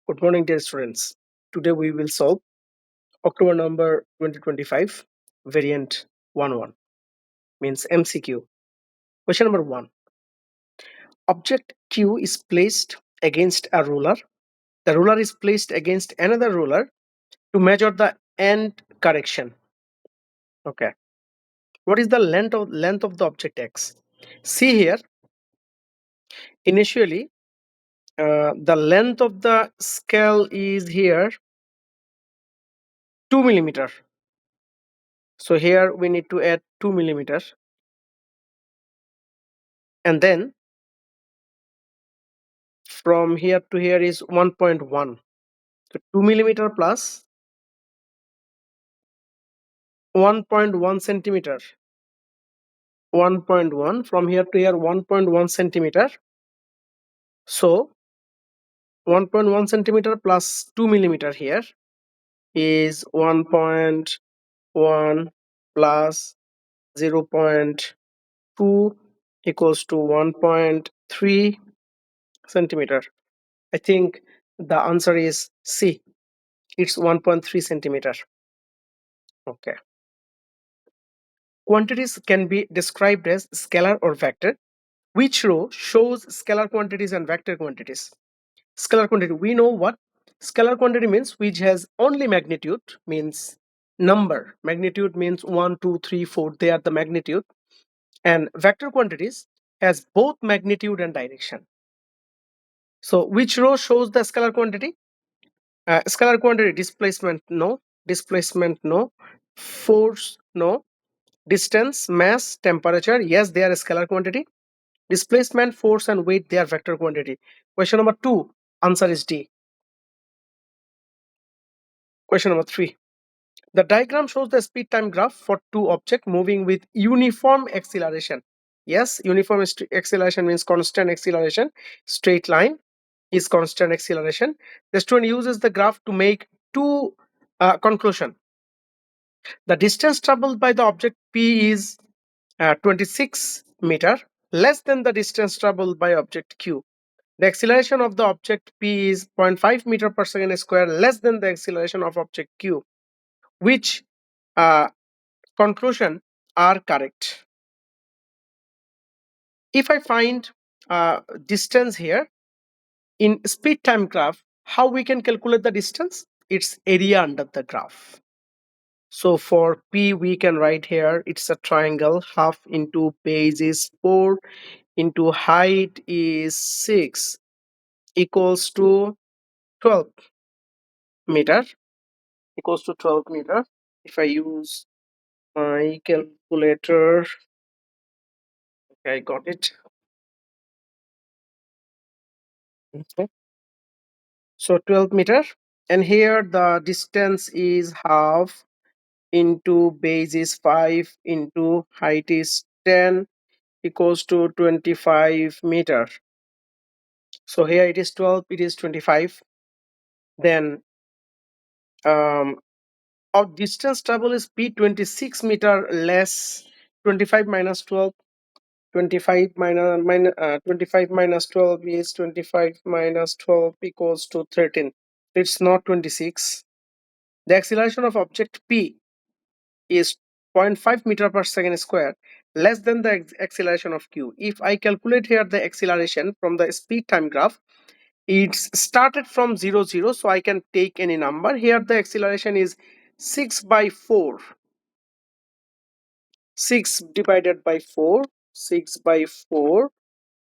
Good morning, dear students. Today we will solve October number 2025 variant 11 means MCQ. Question number 1. Object Q is placed against a ruler. The ruler is placed against another ruler to measure the end correction. Okay. What is the length of the object X? See here, initially the length of the scale is here 2 millimeter. So here we need to add 2 millimeters, and then from here to here is 1.1. So 2 millimeter plus 1.1 centimeter. 1.1 from here to here 1.1 centimeter. So 1.1 centimeter plus 2 millimeter here is 1.1 plus 0.2 equals to 1.3 centimeter. I think the answer is C. It's 1.3 centimeter. Okay. Quantities can be described as scalar or vector. Which row shows scalar quantities and vector quantities? Scalar quantity, we know what scalar quantity means, which has only magnitude, means number. Magnitude means 1, 2, 3, 4, they are the magnitude. And vector quantities has both magnitude and direction. So which row shows the scalar quantity? Scalar quantity, displacement no, displacement no, force no, distance, mass, temperature, yes, they are a scalar quantity. Displacement, force and weight, they are vector quantity. Question number 2, answer is D. Question number 3. The diagram shows the speed time graph for two objects moving with uniform acceleration. Yes, uniform acceleration means constant acceleration. Straight line is constant acceleration. The student uses the graph to make two conclusion. The distance traveled by the object P is 26 meter, less than the distance traveled by object Q. The acceleration of the object P is 0.5 meter per second square, less than the acceleration of object Q. Which conclusion are correct? If I find distance here in speed time graph, how we can calculate the distance? It's area under the graph. So for P we can write here, it's a triangle. Half into base is 4 into height is 6 equals to 12 meter. Equals to 12 meter. If I use my calculator, okay, I got it. Okay. So 12 meter, and here the distance is half into base is 5 into height is 10 equals to 25 meter. So here it is 12, it is 25. Then our distance travel is P 26 meter less 25 minus 12. 25 25 minus 12 is 25 minus 12 equals to 13. It's not 26. The acceleration of object P is 0.5 meter per second square, less than the acceleration of Q. If I calculate here the acceleration from the speed time graph, it's started from 0 0, so I can take any number. Here the acceleration is 6 by 4. 6 divided by 4, 6 by 4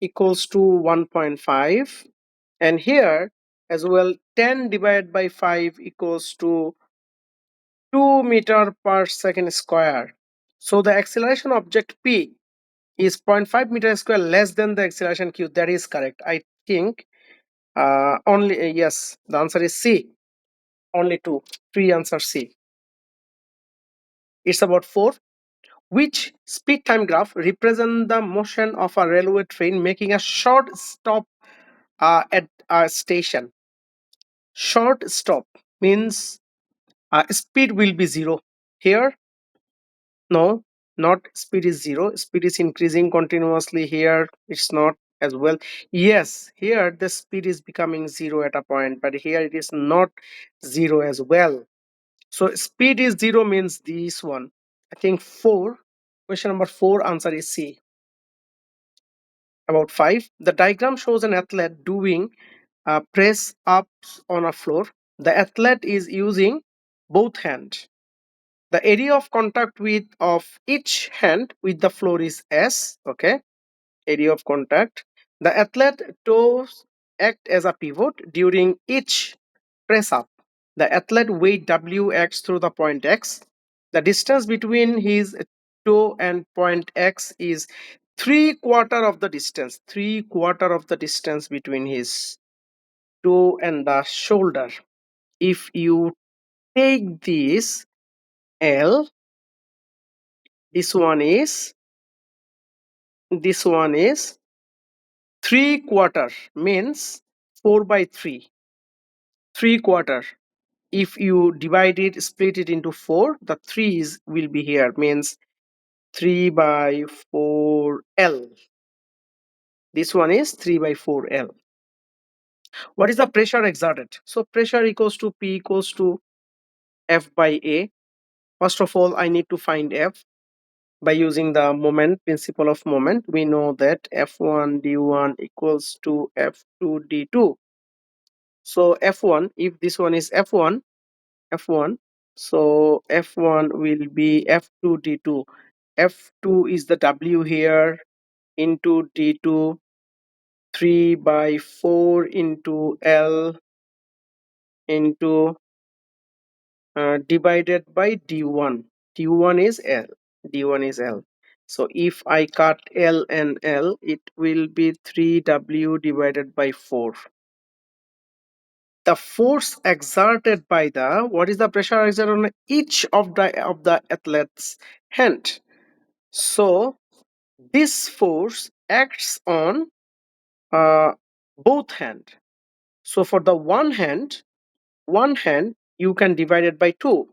equals to 1.5, and here as well 10 divided by 5 equals to 2 meter per second square. So the acceleration object P is 0.5 meter square less than the acceleration Q. That is correct. I think only yes, the answer is C. Only 2, 3 answer C. It's about 4. Which speed time graph represent the motion of a railway train making a short stop at a station? Short stop means speed will be 0. Here no, not speed is 0, speed is increasing continuously. Here it's not, as well. Yes, here the speed is becoming 0 at a point, but here it is not 0 as well. So speed is 0 means this one. I think 4. Question number 4 answer is C. About 5. The diagram shows an athlete doing press ups on a floor. The athlete is using both hands. The area of contact with of each hand with the floor is S. Okay, area of contact. The athlete toes act as a pivot during each press up. The athlete weight WX through the point X. The distance between his toe and point X is 3/4 of the distance. 3/4 of the distance between his toe and the shoulder. If you take this L, this one is 3/4 means 4 by 3. 3/4. If you divide it, split it into 4, the 3's will be here, means 3 by 4L. This one is 3 by 4L. What is the pressure exerted? So pressure equals to P equals to F by A. First of all, I need to find F by using the moment, principle of moment. We know that F1 D1 equals to F2 D2. So F1, if this one is F1, so F1 will be F2 D2. F2 is the W here into D2, 3 by 4 into L into divided by D1. D1 is L. D1 is L. So if I cut L and L, it will be 3W divided by 4. The force exerted by the, what is the pressure exerted on each of the athlete's hand? So this force acts on both hand. So for the one hand you can divide it by 2.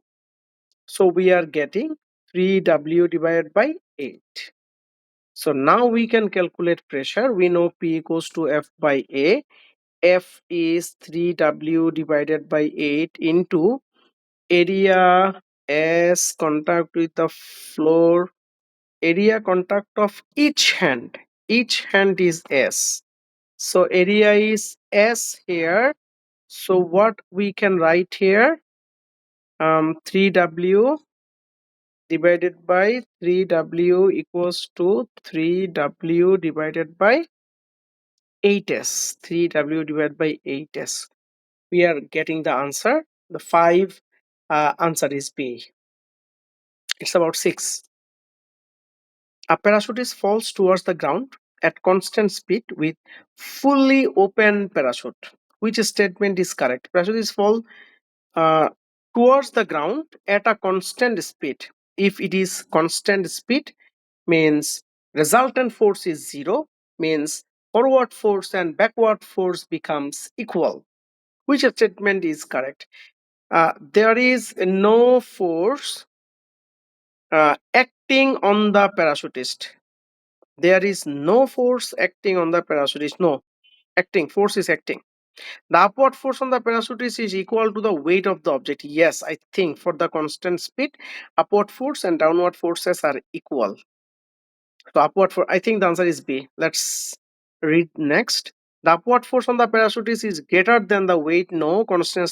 So we are getting 3W divided by 8. So now we can calculate pressure. We know P equals to F by A. F is 3W divided by 8 into area S contact with the floor, area contact of each hand. Each hand is S. So area is S here. So what we can write here, 3W divided by 3W equals to 3W divided by 8S. 3W divided by 8S. We are getting the answer. The 5 answer is B. It's about 6. A parachutist falls towards the ground at constant speed with fully open parachute. Which statement is correct? Parachutists fall uh, towards the ground at a constant speed. If it is constant speed, means resultant force is 0, means forward force and backward force becomes equal. Which statement is correct? There is no force acting on the parachutist. There is no force acting on the parachutist. No, force is acting. The upward force on the parachutist is equal to the weight of the object. Yes, I think for the constant speed, upward force and downward forces are equal. So upward force, I think the answer is B. Let's read next. The upward force on the parachutist is greater than the weight. No, constant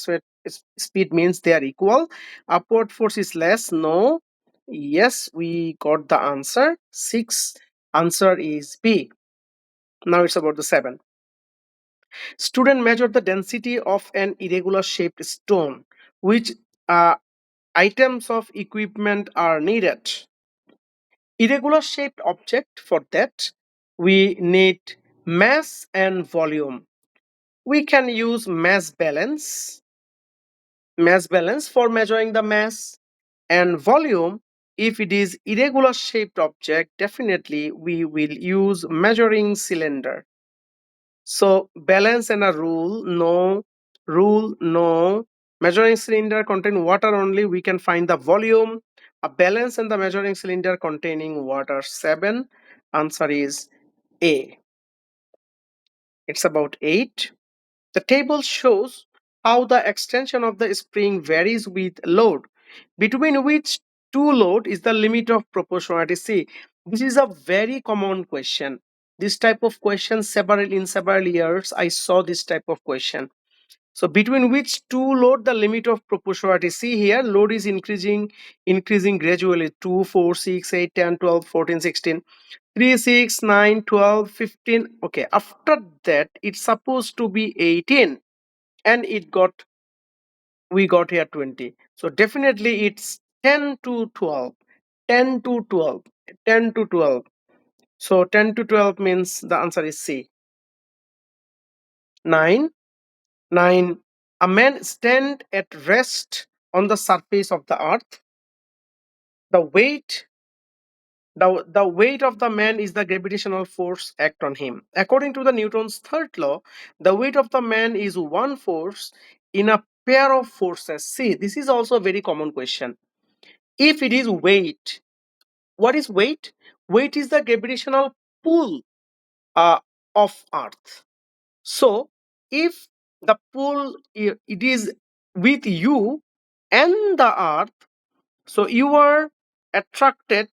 speed means they are equal. Upward force is less. No. Yes, we got the answer. 6 answer is B. Now it's about the 7. Student measure the density of an irregular shaped stone. Which uh, items of equipment are needed? Irregular shaped object, for that we need mass and volume. We can use mass balance for measuring the mass, and volume. If it is irregular shaped object, definitely we will use measuring cylinder. So balance and a rule no. Measuring cylinder contain water only, we can find the volume. A balance and the measuring cylinder containing water. 7 answer is A. It's about 8. The table shows how the extension of the spring varies with load, between which two load is the limit of proportionality. See, this is a very common question. This type of question in several years I saw this type of question. So between which two load the limit of proportionality. See here, load is increasing gradually. 2, 4, 6, 8, 10, 12, 14, 16. 3, 6, 9, 12, 15. Okay, after that it's supposed to be 18, and we got here 20. So definitely it's 10 to 12. 10 to 12. 10 to 12. So 10 to 12 means the answer is C. 9. 9. A man stand at rest on the surface of the earth. The weight the weight of the man is the gravitational force act on him. According to the Newton's third law, the weight of the man is one force in a pair of forces. See, this is also a very common question. If it is weight, what is weight? Weight is the gravitational pull uh, of earth. So if the pull it is with you and the earth, so you are attracting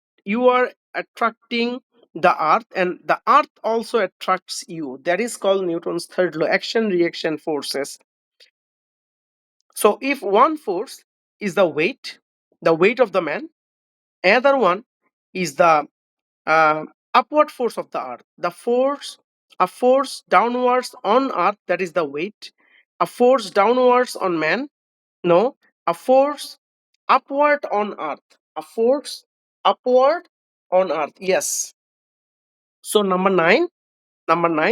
the earth, and the earth also attracts you. That is called Newton's third law, action reaction forces. So if one force is the weight of the man, another one is the uh, upward force of the earth. A force downwards on earth, that is the weight. A force downwards on man, no. A force upward on earth. A force upward on earth, yes. So number 9,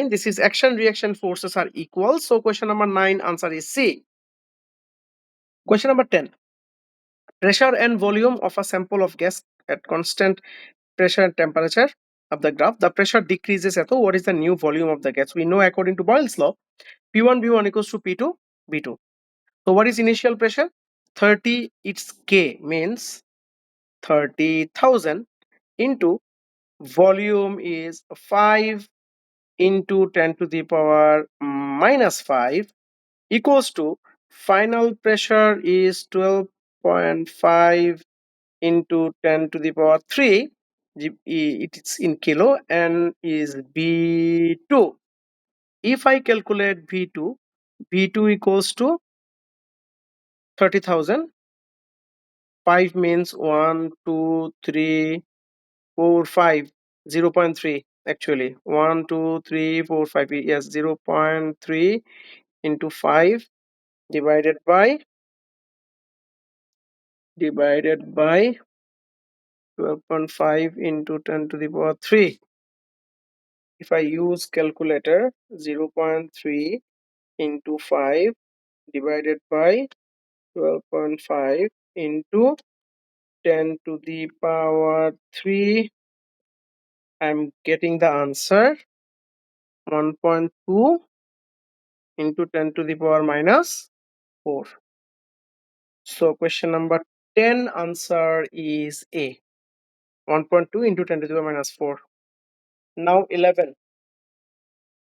this is action reaction forces are equal. So question number 9 answer is C. Question number 10. Pressure and volume of a sample of gas at constant pressure and temperature of the graph. The pressure decreases at what is the new volume of the gas? We know according to Boyle's law, P1 V1 equals to P2 V2. So what is initial pressure? 30, its K means 30,000 into volume is 5 into 10 to the power minus 5 equals to final pressure is 12.5 into 10 to the power 3. It's in kilo and is B2. If I calculate V2 equals to 30,000. 5 means 1, 2, 3, 4, 5. 0.3 actually. 1, 2, 3, 4, 5. Yes, 0.3 into 5 divided by 12.5 into 10 to the power 3. If I use calculator, 0.3 into 5 divided by 12.5 into 10 to the power 3, I'm getting the answer 1.2 into 10 to the power minus 4. So question number 10 answer is A. 1.2 into 10 to the power minus 4. Now 11.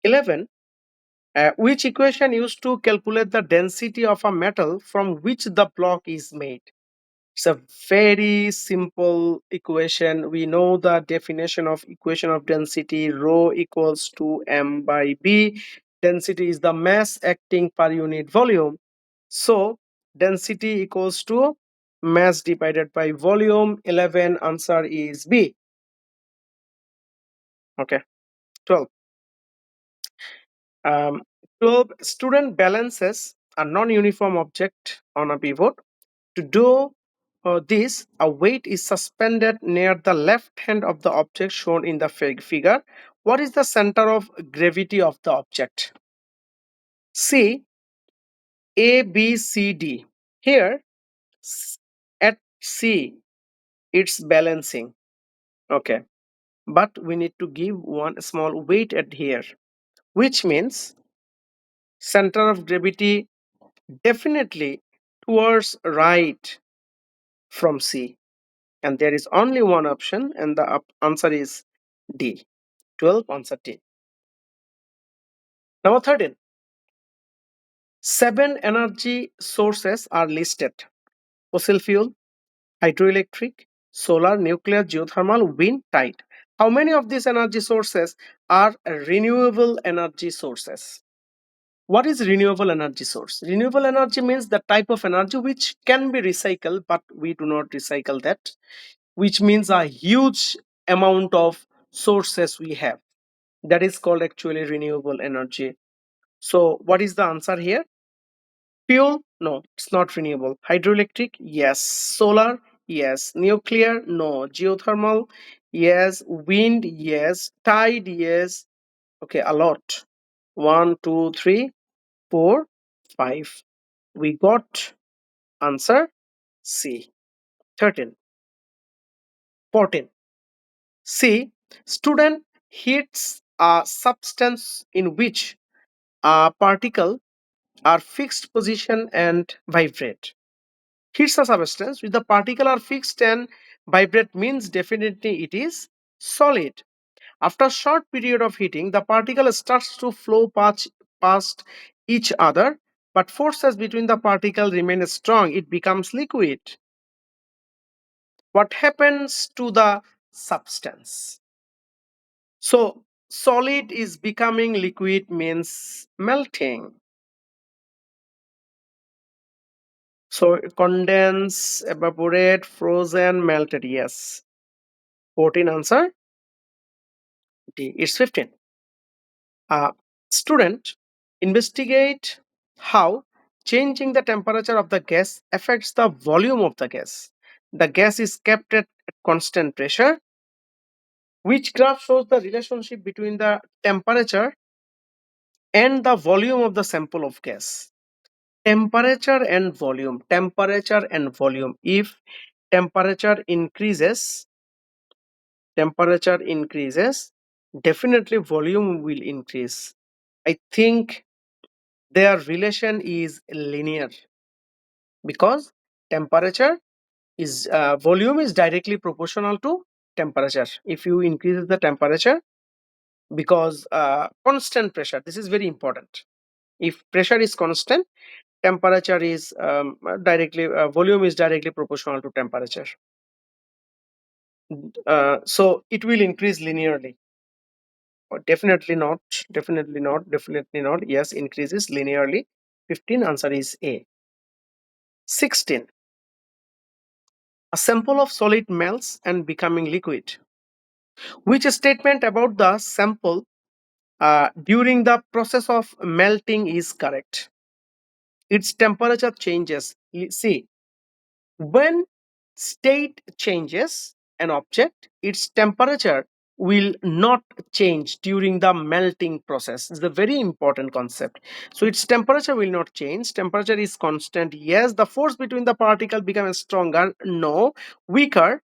11. Which equation used to calculate the density of a metal from which the block is made? It's a very simple equation. We know the definition of equation of density. Rho equals to m by b. Density is the mass acting per unit volume. So density equals to mass divided by volume. 11 answer is B. Okay. 12. 12. Student balances a non-uniform object on a pivot. To do this, a weight is suspended near the left hand of the object shown in the figure. What is the center of gravity of the object? C, A, B, C, D. Here, at C, it's balancing. Okay. But we need to give one small weight at here, which means center of gravity definitely towards right from C. And there is only one option, and the answer is D. 12 answer D. Number 13. 7 energy sources are listed: fossil fuel, hydroelectric, solar, nuclear, geothermal, wind, tide. How many of these energy sources are renewable energy sources? What is renewable energy source? Renewable energy means the type of energy which can be recycled, but we do not recycle that, which means a huge amount of sources we have. That is called actually renewable energy. So what is the answer here? Fuel? No, it's not renewable. Hydroelectric? Yes. Solar? Yes. Nuclear? No. Geothermal? Yes. Wind? Yes. Tide? Yes. Okay, a lot. One, two, three, four, five. We got answer C. 13. 14. C. Student hits a substance in which a particle are fixed position and vibrate. Hits a substance with the particle are fixed and vibrate means definitely it is solid. After a short period of heating, the particle starts to flow past each other, but forces between the particle remain strong. It becomes liquid. What happens to the substance? So, solid is becoming liquid means melting. So, condense, evaporate, frozen, melted. Yes. 14 answer D. It's 15. Uh, Student, investigate how changing the temperature of the gas affects the volume of the gas. The gas is kept at constant pressure. Which graph shows the relationship between the temperature and the volume of the sample of gas? Temperature and volume. Temperature and volume. If temperature increases, definitely volume will increase. I think their relation is linear because temperature is volume is directly proportional to temperature. If you increase the temperature, because constant pressure, this is very important. If pressure is constant, temperature is directly volume is directly proportional to temperature. So it will increase linearly. Or definitely not. Yes, increases linearly. 15 answer is A. 16. A sample of solid melts and becoming liquid. Which statement about the sample during the process of melting is correct? Its temperature changes. See, when state changes an object, its temperature will not change during the melting process. It's a very important concept. So its temperature will not change. Temperature is constant. Yes. The force between the particle becomes stronger. No. Weaker.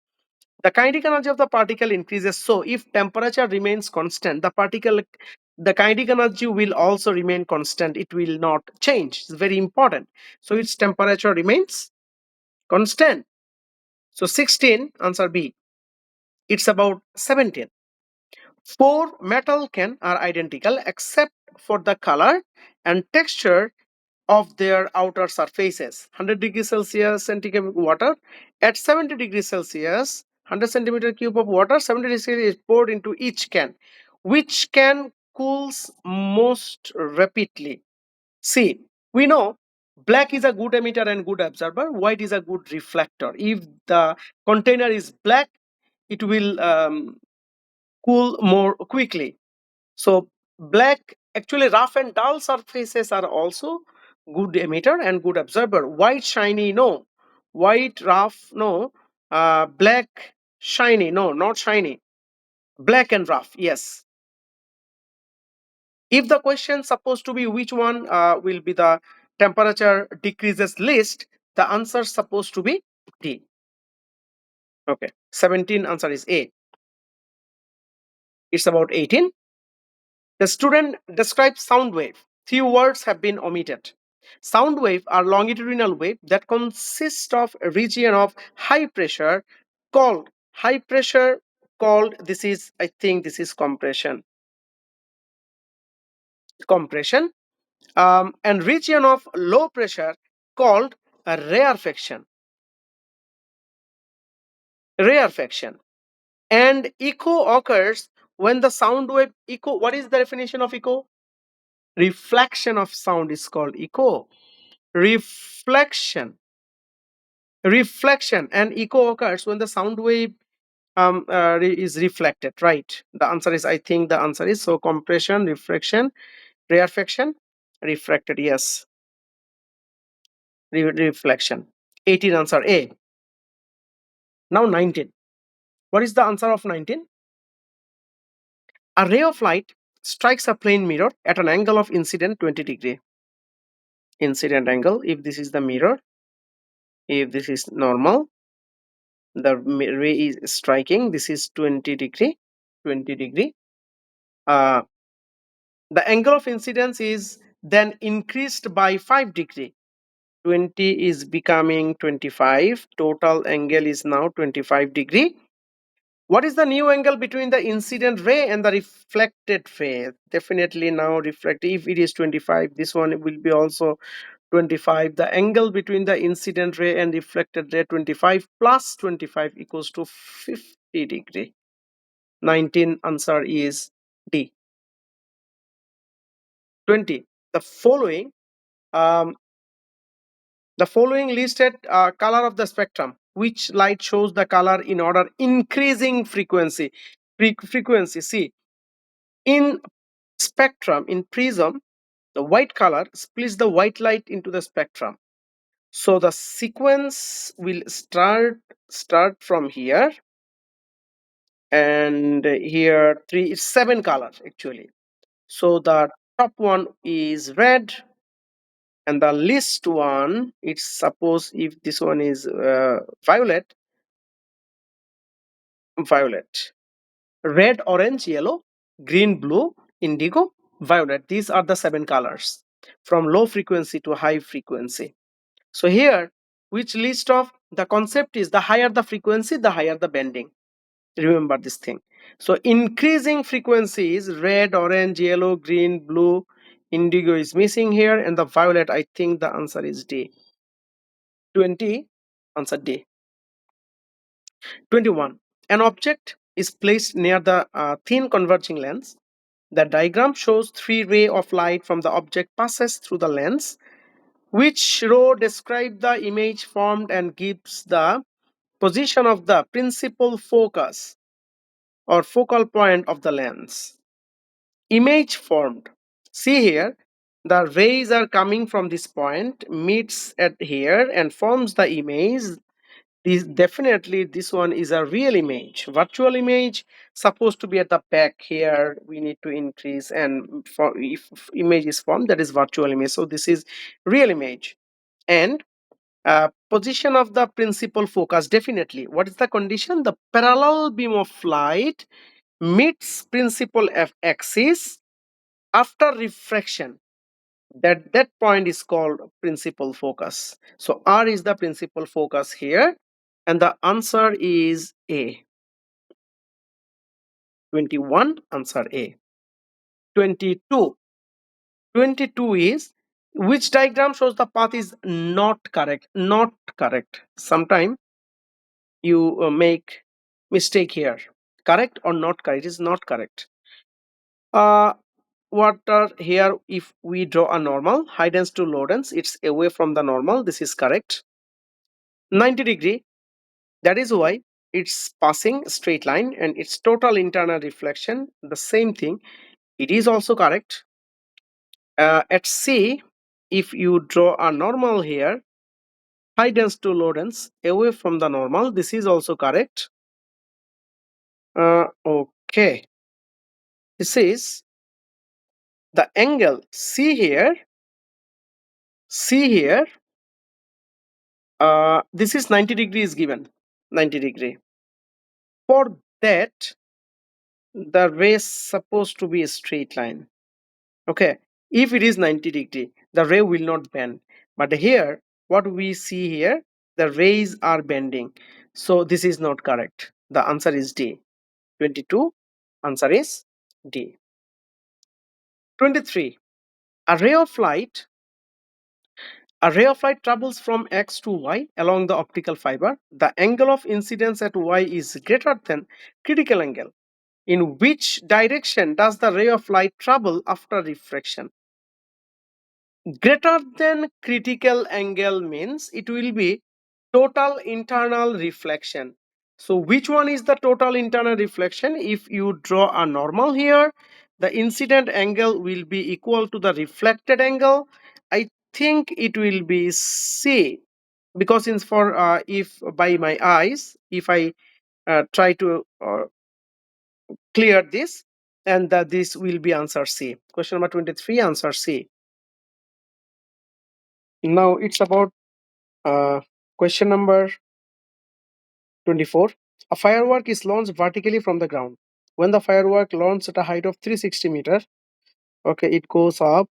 The kinetic energy of the particle increases. So if temperature remains constant, the kinetic energy will also remain constant. It will not change. It's very important. So its temperature remains constant. So 16 answer B. It's about 17. Four metal can are identical except for the color and texture of their outer surfaces. 100 degrees Celsius centigrade water at 70 degrees Celsius, 100 centimeter cube of water, 70 degrees Celsius is poured into each can. Which can cools most rapidly? See, we know black is a good emitter and good absorber, white is a good reflector. If the container is black, it will cool more quickly. So black, actually rough and dull surfaces are also good emitter and good absorber. White shiny, no. White rough, no. Black shiny, no, not shiny. Black and rough, yes. If the question supposed to be which one will be the temperature decreases least, the answer supposed to be D. Okay, 17 answer is A. It's about 18. The student describes sound wave. Few words have been omitted. Sound wave are longitudinal wave that consist of a region of high pressure called, this is, I think this is compression. compression, and region of low pressure called a rarefaction. Rarefaction. And echo occurs when the sound wave echo. What is the definition of echo? Reflection of sound is called echo. Reflection. Reflection and echo occurs when the sound wave is reflected, right? The answer is, I think the answer is, so compression, reflection, rarefaction, refracted, yes. Reflection. 18 answer A. Now 19. What is the answer of 19? A ray of light strikes a plane mirror at an angle of incident 20 degree. Incident angle, if this is the mirror, if this is normal, the ray is striking, this is 20 degree, 20 degree. Uh, the angle of incidence is then increased by 5 degree. 20 is becoming 25. Total angle is now 25 degree. What is the new angle between the incident ray and the reflected ray? Definitely now reflected. If it is 25, this one will be also 25. The angle between the incident ray and reflected ray, 25 plus 25 equals to 50 degree. 19 answer is D. 20. Um, the following listed color of the spectrum. Which light shows the color in order increasing frequency? Frequency. See, in spectrum, in prism, the white color splits the white light into the spectrum. So the sequence will start from here, and here it's 7 colors actually. So the top one is red, and the least one, it's suppose if this one is violet, red, orange, yellow, green, blue, indigo, violet. These are the 7 colors from low frequency to high frequency. So here, which list of the concept is, the higher the frequency, the higher the bending. Remember this thing. So increasing frequency is red, orange, yellow, green, blue, indigo is missing here, and the violet, I think the answer is D. 20, answer D. 21. An object is placed near the thin converging lens. The diagram shows 3 rays of light from the object passes through the lens. Which row describes the image formed and gives the position of the principal focus or focal point of the lens? Image formed. See here, the rays are coming from this point, meets at here and forms the image. This definitely, this one is a real image. Virtual image supposed to be at the back here. We need to increase, and for if image is formed, that is virtual image. So this is real image. And position of the principal focus, definitely. What is the condition? The parallel beam of light meets principal axis after refraction. That point is called principal focus. So R is the principal focus here, and the answer is A. 21, answer A. 22. 22 is, which diagram shows the path is not correct? Not correct. Sometime you make mistake here. Correct or not correct? It is not correct. What are here, if we draw a normal, high dens to low dens, it's away from the normal. This is correct. 90 degree, that is why it's passing straight line, and its total internal reflection, the same thing, it is also correct. At C, if you draw a normal here, high dens to low dens, away from the normal, this is also correct. Okay, this is the angle. See here, this is 90 degree is given, 90 degree. For that, the ray is supposed to be a straight line. Okay, if it is 90 degree, the ray will not bend. But here, what we see here, the rays are bending. So this is not correct. The answer is D. 22, answer is D. 23. A ray of light A ray of light travels from X to Y along the optical fiber. The angle of incidence at Y is greater than critical angle. In which direction does the ray of light travel after refraction? Greater than critical angle means it will be total internal reflection. So which one is the total internal reflection? If you draw a normal here, the incident angle will be equal to the reflected angle. I think it will be C, because since for if by my eyes, if I try to clear this, and that this will be answer C. Question number 23, answer C. Now it's about question number 24. A firework is launched vertically from the ground. When the firework launched at a height of 360 meter, okay, it goes up.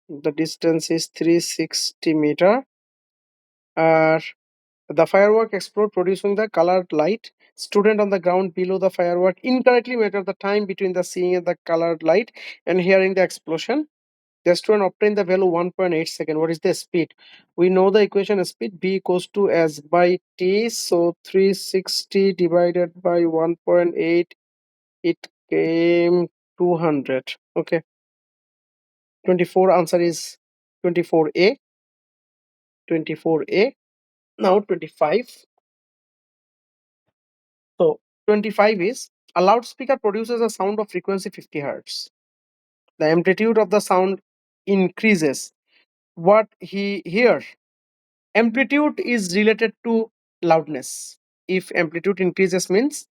The distance is 360 meter. Uh, the firework explode, producing the colored light. Student on the ground below the firework incorrectly measure the time between the seeing the colored light and hearing the explosion. The student obtain the value 1.8 second. What is the speed? We know the equation of speed b equals to s by t. So 360 divided by 1.8, it came 200. Okay. 24 answer is 24a. 24a. Now 25. So 25 is a loudspeaker produces a sound of frequency 50 hertz. The amplitude of the sound increases. What he hears? Amplitude is related to loudness. If amplitude increases means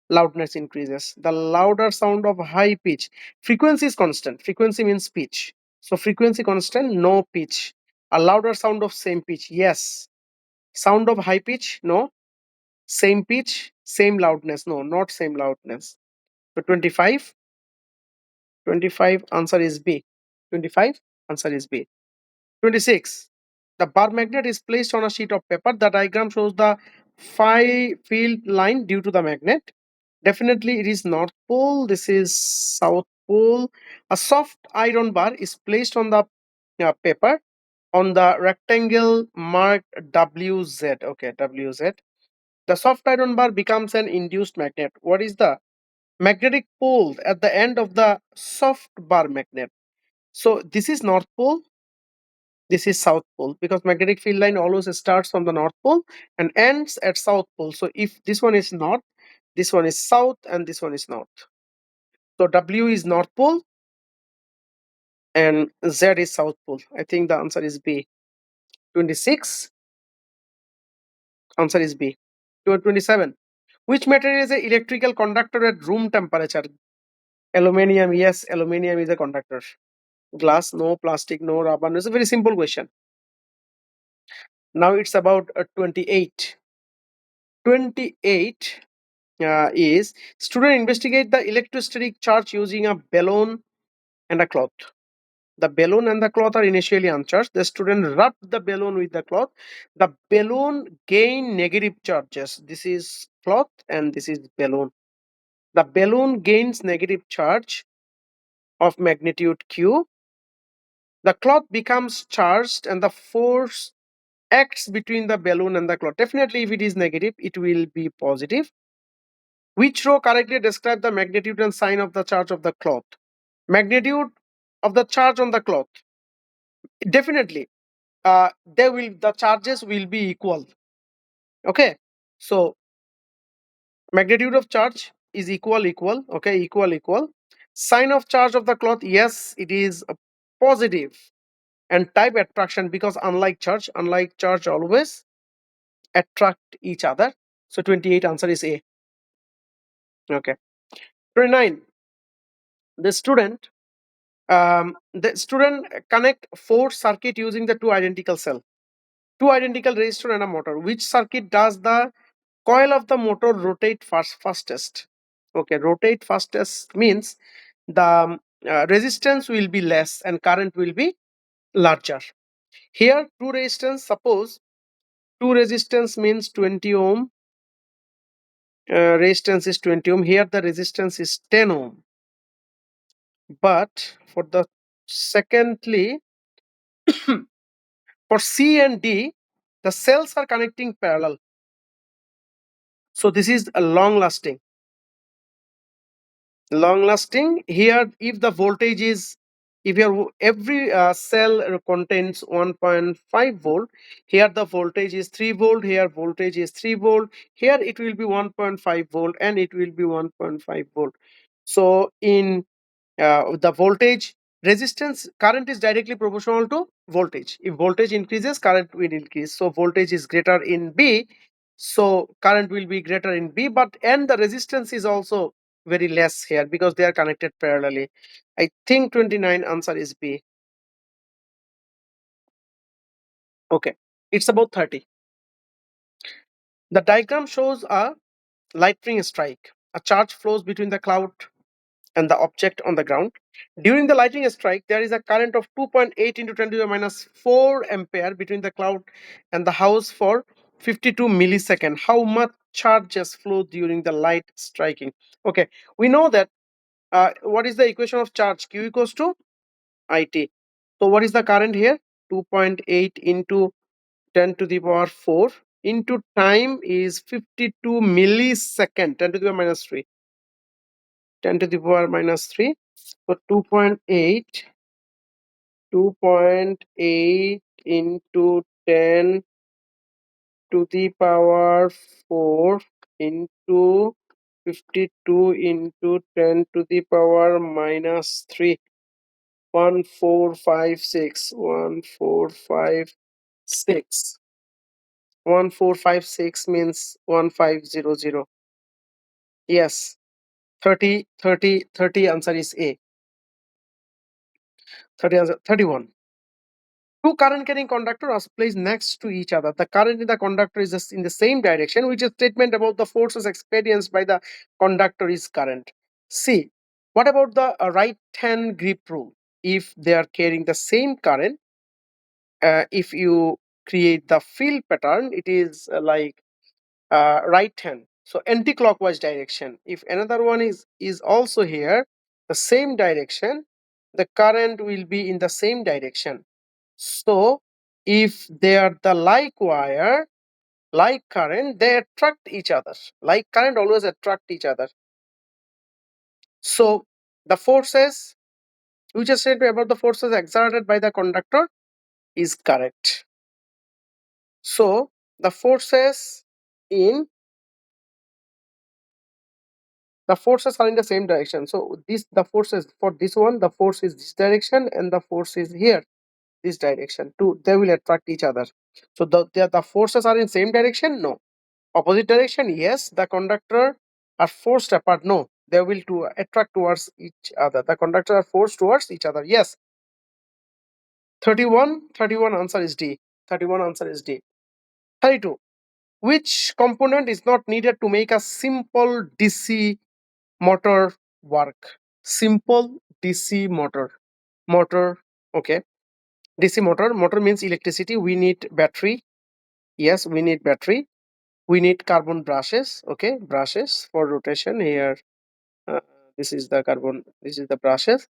loudness increases. The louder sound of high pitch. Frequency is constant. Frequency means pitch. So frequency constant, no pitch. A louder sound of same pitch, yes. Sound of high pitch, no. Same pitch, same loudness, no, not same loudness. So 25, 25 answer is B. 25 answer is B. 26. The bar magnet is placed on a sheet of paper. The diagram shows the phi field line due to the magnet. Definitely it is north pole. This is south pole. A soft iron bar is placed on the paper on the rectangle marked WZ. Okay, WZ. The soft iron bar becomes an induced magnet. What is the magnetic pole at the end of the soft bar magnet? So this is north pole, this is south pole, because magnetic field line always starts from the north pole and ends at south pole. So if this one is north, this one is south, and this one is north. So W is north pole and Z is south pole. I think the answer is B. 26, answer is B. 27. Which material is an electrical conductor at room temperature? Aluminium, yes, aluminium is a conductor. Glass, no. Plastic, no. Rubber, no. It's a very simple question. Now it's about 28. 28 is student investigate the electrostatic charge using a balloon and a cloth. The balloon and the cloth are initially uncharged. The student rubbed the balloon with the cloth. The balloon gain negative charges. This is cloth and this is balloon. The balloon gains negative charge of magnitude Q. The cloth becomes charged and the force acts between the balloon and the cloth. Definitely if it is negative, it will be positive. Which row correctly describe the magnitude and sign of the charge of the cloth? Magnitude of the charge on the cloth. Definitely, the charges will be equal. Okay, so magnitude of charge is equal. Okay, equal. Sign of charge of the cloth. Yes, it is a positive. And type attraction, because unlike charge always attract each other. So 28 answer is A. Okay. 29. The student connect four circuit using the two identical cell, two identical resistor and a motor. Which circuit does the coil of the motor rotate fastest? Okay, rotate fastest means the resistance will be less and current will be larger. Here two resistance, suppose two resistance means 20 ohm, resistance is 20 ohm. Here the resistance is 10 ohm. But for the secondly, For C and D, the cells are connecting parallel. So this is a long lasting. Long lasting here, if the voltage is, if your every cell contains 1.5 volt, here the voltage is 3 volt, here voltage is 3 volt, here it will be 1.5 volt, and it will be 1.5 volt. So in the voltage, resistance, current is directly proportional to voltage. If voltage increases, current will increase. So voltage is greater in B, so current will be greater in B, but and the resistance is also very less here because they are connected parallelly. I think 29 answer is B. Okay, it's about 30. The diagram shows a lightning strike. A charge flows between the cloud and the object on the ground. During the lightning strike, there is a current of 2.8 into 10 to the minus 4 ampere between the cloud and the house for 52 millisecond. How much charges flow during the light striking? Okay, we know that what is the equation of charge? Q equals to IT. So what is the current here? 2.8 into 10 to the power 4 into time is 52 millisecond, 10 to the power minus 3. 10 to the power minus 3. So 2.8 into 10 to the power 4 into 52 into 10 to the power minus 3. 1456. 1456. 1456 means 1500. Yes. 30, 30, 30 answer is A. 30 answer, 31. Two current carrying conductors are placed next to each other. The current in the conductor is just in the same direction, which is statement about the forces experienced by the conductor is current. See, what about the right hand grip rule? If they are carrying the same current, if you create the field pattern, it is like right hand, so anti-clockwise direction. If another one is also here, the same direction, the current will be in the same direction. So if they are the like wire, like current, they attract each other. Like current always attract each other. So the forces, we just said about the forces exerted by the conductor is correct. So the forces in, the forces are in the same direction. So this, the forces for this one, the force is this direction and the force is here, this direction. Two, they will attract each other. So the forces are in same direction? No. Opposite direction? Yes. The conductor are forced apart? No. They will to attract towards each other. The conductor are forced towards each other? Yes. 31 answer is D. 31 answer is D. 32. Which component is not needed to make a simple DC motor work? Simple DC motor. Okay, DC motor means electricity. We need battery. Yes, we need battery. We need carbon brushes. Okay, brushes for rotation here. uh, this is the carbon, this is the brushes.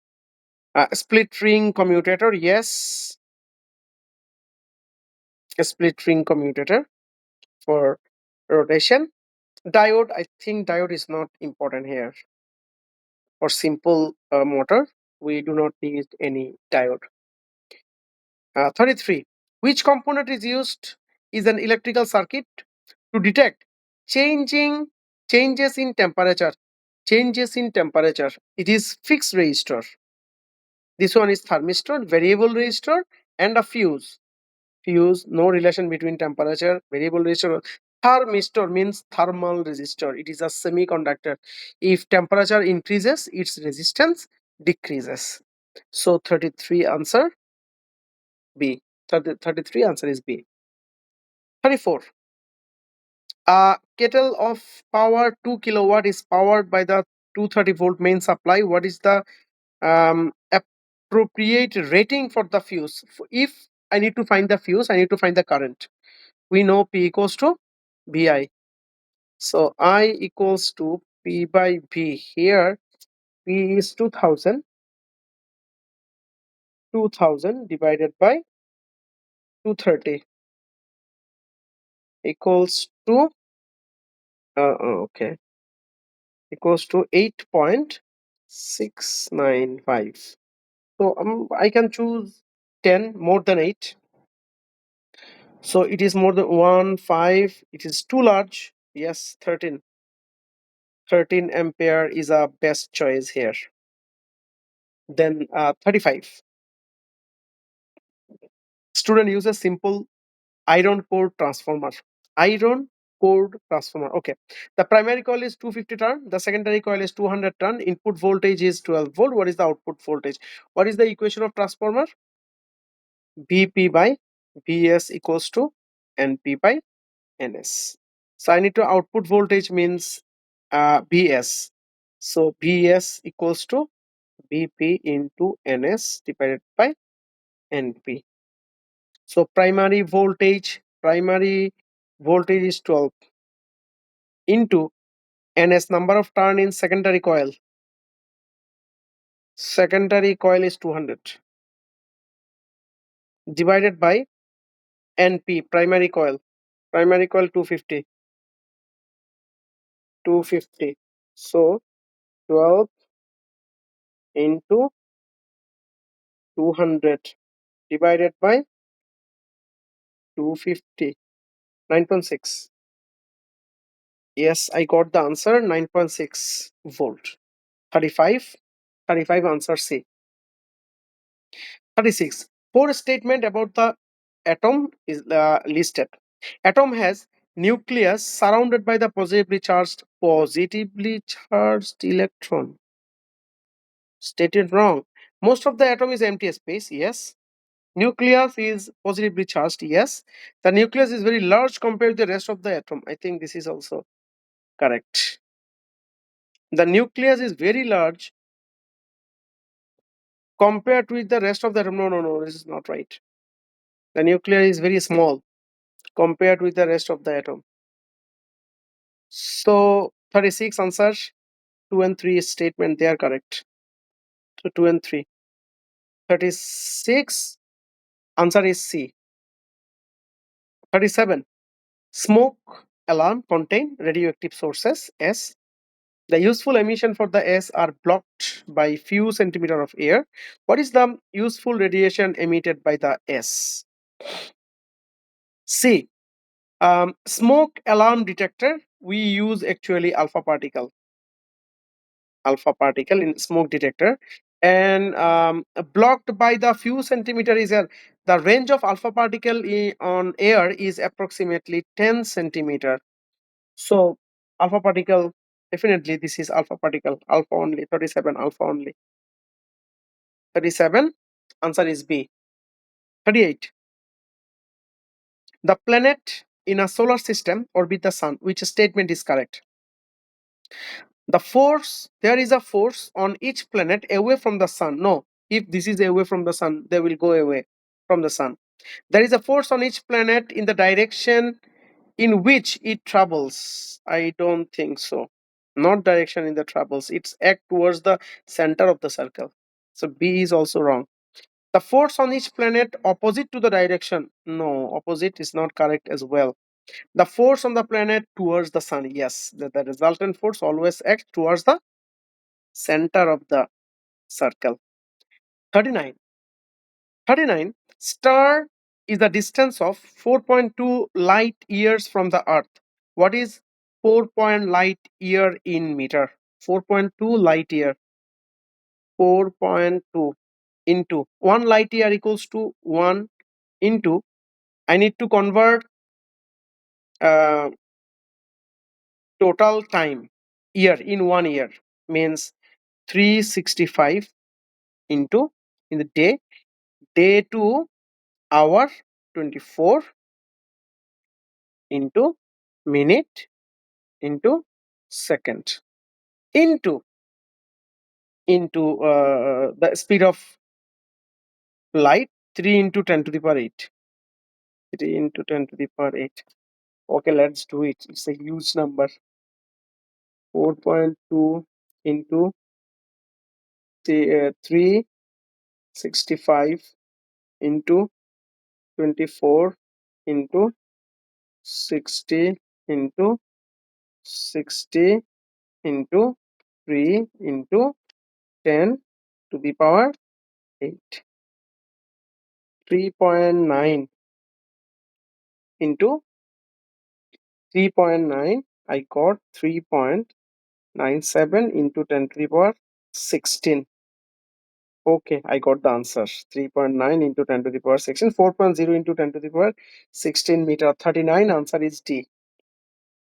Split ring commutator. Yes, a split ring commutator for rotation. Diode, I think diode is not important here. For simple motor, we do not need any diode. 33. Which component is used is an electrical circuit to detect changing changes in temperature. Changes in temperature. It is fixed resistor. This one is thermistor, variable resistor, and a fuse. Fuse, no relation between temperature. Variable resistor. Thermistor means thermal resistor. It is a semiconductor. If temperature increases, its resistance decreases. So 33 answer B. 33 answer is B. 34. A kettle of power 2 kilowatt is powered by the 230 volt main supply. What is the appropriate rating for the fuse? If I need to find the fuse, I need to find the current. We know P equals to VI. So I equals to P by V. Here P is 2000 divided by 230 equals to okay, equals to 8.695. So I can choose 10 more than 8. So it is more than 1, 5. It is too large. Yes, 13. 13 ampere is a best choice here. Then 35. Student uses simple iron core transformer. Iron core transformer. Okay. The primary coil is 250 turn. The secondary coil is 200 turn. Input voltage is 12 volt. What is the output voltage? What is the equation of transformer? Vp by Vs equals to Np by Ns. So I need to output voltage means Vs. So Vs equals to Vp into Ns divided by Np. So primary voltage is 12 into Ns, number of turn in secondary coil. Secondary coil is 200 divided by Np, primary coil. Primary coil 250. 250. So 12 into 200 divided by 250. 9.6. Yes, I got the answer, 9.6 volt. 35. 35 answer C. 36. Four statement about the atom is listed. Atom has nucleus surrounded by the positively charged electron. Stated wrong. Most of the atom is empty space. Yes. Nucleus is positively charged. Yes. The nucleus is very large compared to the rest of the atom. I think this is also correct. The nucleus is very large compared with the rest of the atom. No, this is not right. The nucleus is very small compared with the rest of the atom. So 36 answers, 2 and 3 statement, they are correct. So 2 and 3. 36 answer is C. 37. Smoke alarm contain radioactive sources S. The useful emission for the S are blocked by few centimeter of air. What is the useful radiation emitted by the S? C. Smoke alarm detector, we use actually alpha particle in smoke detector, and blocked by the few centimeter is the range of alpha particle on air is approximately 10 centimeter. So alpha particle, definitely this is alpha particle, alpha only. 37 alpha only. 37 answer is B. 38. The planet in a solar system orbit the sun. Which statement is correct? The force, there is a force on each planet away from the sun. No, if this is away from the sun, they will go away from the sun. There is a force on each planet in the direction in which it travels. I don't think so. Not direction in the travels. It's act towards the center of the circle. So B is also wrong. The force on each planet opposite to the direction. No, opposite is not correct as well. The force on the planet towards the sun. Yes, the resultant force always acts towards the center of the circle. 39. 39. Star is the distance of 4.2 light years from the earth. What is 4 point light year in meter? 4.2 light year. 4.2 into 1 light year equals to 1 into, I need to convert uh, total time year in 1 year, means 365 into in the day to hour 24 into minute into second into the speed of light, 3 into 10 to the power 8. 3 into 10 to the power 8. Okay, let's do it. It's a huge number. 4.2 into 365 into 24 into 60 into 60 into 3 into 10 to the power 8. 3.9 into 3.9, I got 3.97 into 10 to the power 16. Okay, I got the answer. 3.9 into 10 to the power 16, 4.0 into 10 to the power 16 meter. 39, answer is D.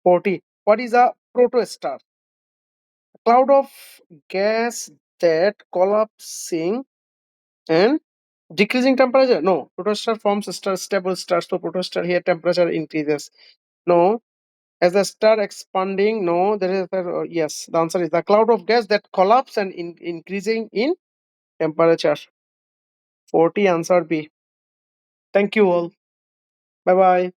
40. What is a protostar? A cloud of gas that collapsing and decreasing temperature. No, protostar forms stable stars. So protostar here temperature increases. No, as the star expanding. No, there is yes. The answer is the cloud of gas that collapse and increasing in temperature. 40, answer B. Thank you all. Bye bye.